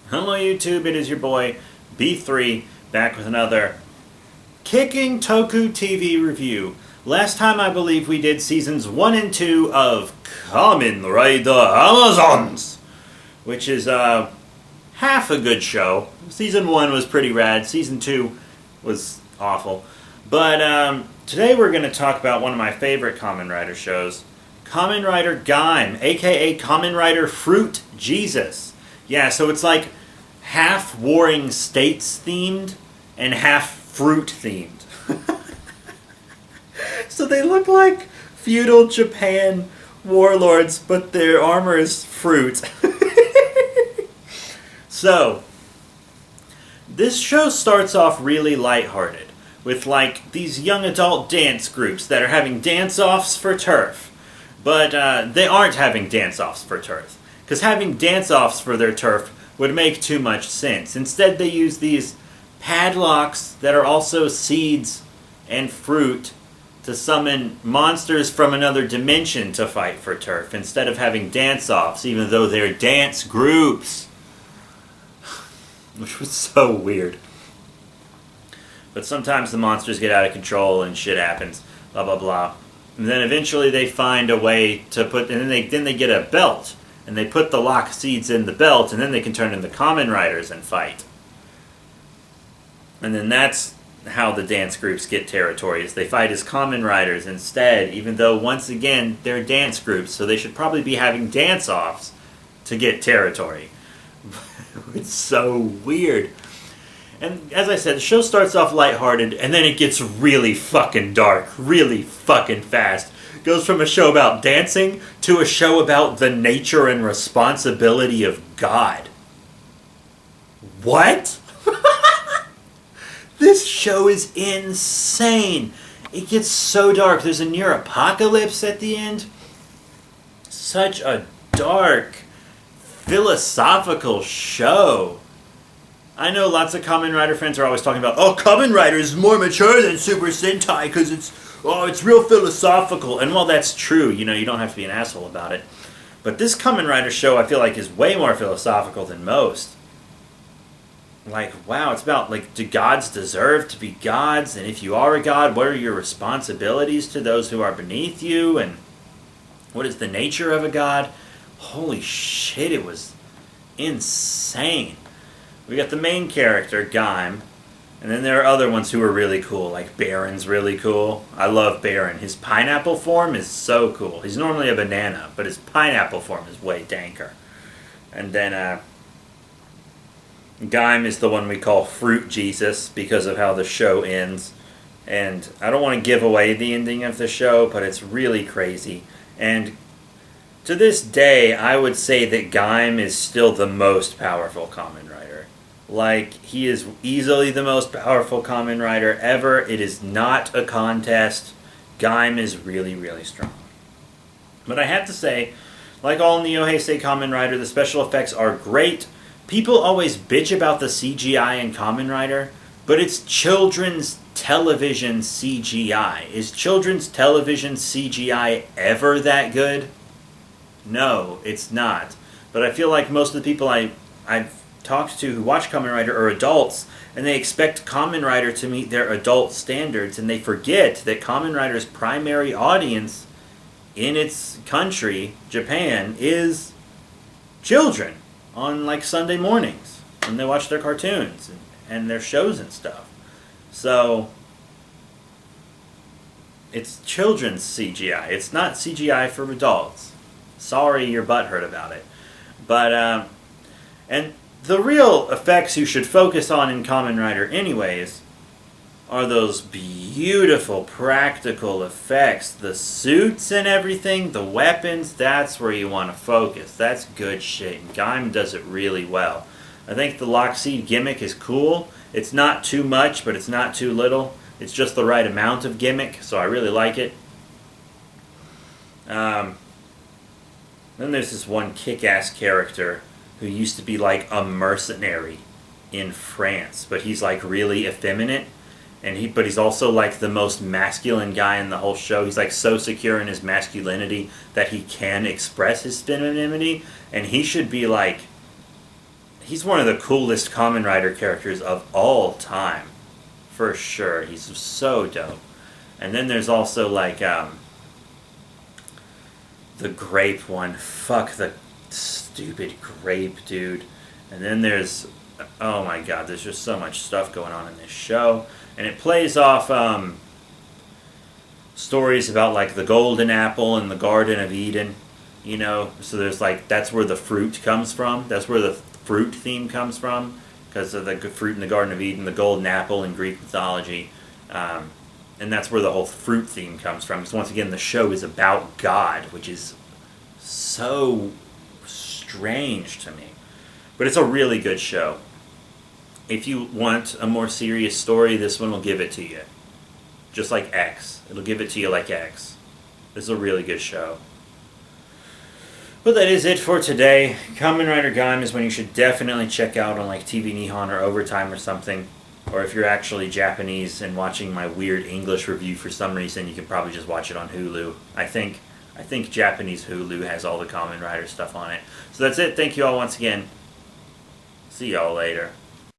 Hello YouTube, it is your boy B3 back with another kicking TOKU TV review. Last time I believe we did seasons 1 and 2 of Kamen Rider Amazons, which is half a good show. Season 1 was pretty rad, season 2 was awful. But today we're going to talk about one of my favorite Kamen Rider shows, Kamen Rider Gaim, aka Kamen Rider Fruit Jesus. Yeah, so it's like half Warring States themed and half fruit themed. So they look like feudal Japan warlords, but their armor is fruit. So, this show starts off really lighthearted, with like these young adult dance groups that are having dance-offs for turf. But they aren't having dance-offs for turf, because having dance-offs for their turf would make too much sense. Instead, they use these padlocks that are also seeds and fruit to summon monsters from another dimension to fight for turf, instead of having dance-offs, even though they're dance groups. Which was so weird. But sometimes the monsters get out of control and shit happens, blah blah blah. And then eventually they find a way to put, and then they get a belt, and they put the lock seeds in the belt, and then they can turn into Kamen Riders and fight. And then that's how the dance groups get territory, is they fight as Kamen Riders instead, even though once again they're dance groups, so they should probably be having dance-offs to get territory. It's so weird. And as I said, the show starts off lighthearted, and then it gets really fucking dark, really fucking fast. It goes from a show about dancing to a show about the nature and responsibility of God. What? This show is insane. It gets so dark. There's a near apocalypse at the end. Such a dark, philosophical show. I know lots of Kamen Rider fans are always talking about, oh, Kamen Rider is more mature than Super Sentai because it's real philosophical. And while that's true, you don't have to be an asshole about it. But this Kamen Rider show, I feel like, is way more philosophical than most. Like, wow, it's about, like, do gods deserve to be gods? And if you are a god, what are your responsibilities to those who are beneath you? And what is the nature of a god? Holy shit, it was insane. We got the main character, Gaim, and then there are other ones who are really cool, like Baron's really cool. I love Baron. His pineapple form is so cool. He's normally a banana, but his pineapple form is way danker. And then Gaim is the one we call Fruit Jesus because of how the show ends. And I don't want to give away the ending of the show, but it's really crazy. And to this day, I would say that Gaim is still the most powerful Kamen Rider. Like, he is easily the most powerful Kamen Rider ever. It is not a contest. Gaim is really, really strong. But I have to say, like all Neo Heisei Kamen Rider, the special effects are great. People always bitch about the CGI in Kamen Rider, but it's children's television CGI. Is children's television CGI ever that good? No, it's not. But I feel like most of the people I've talked to who watch Kamen Rider are adults, and they expect Kamen Rider to meet their adult standards, and they forget that Kamen Rider's primary audience in its country, Japan, is children on like Sunday mornings when they watch their cartoons and their shows and stuff. So it's children's CGI. It's not CGI for adults. Sorry your butt hurt about it. But, and the real effects you should focus on in Kamen Rider anyways are those beautiful practical effects. The suits and everything, the weapons, that's where you want to focus. That's good shit. And Gaim does it really well. I think the lock seed gimmick is cool. It's not too much, but it's not too little. It's just the right amount of gimmick, so I really like it. Then there's this one kick-ass character who used to be like a mercenary in France, but he's like really effeminate, but he's also like the most masculine guy in the whole show. He's like so secure in his masculinity that he can express his femininity, and he should be like he's one of the coolest Kamen Rider characters of all time, for sure. He's so dope. And then there's also like the grape one. Fuck the stupid grape, dude. And then there's, oh my god, there's just so much stuff going on in this show, and it plays off stories about like the golden apple and the Garden of Eden. You know, so there's like, that's where the fruit comes from. That's where the fruit theme comes from, because of the fruit in the Garden of Eden, the golden apple in Greek mythology. And that's where the whole fruit theme comes from. So once again, the show is about God, which is so strange to me. But it's a really good show. If you want a more serious story, this one will give it to you. Just like X. It'll give it to you like X. This is a really good show. But that is it for today. Kamen Rider Gaim is one you should definitely check out on like TV Nihon or Overtime or something. Or if you're actually Japanese and watching my weird English review for some reason, you can probably just watch it on Hulu. I think Japanese Hulu has all the Kamen Rider stuff on it. So that's it. Thank you all once again. See y'all later.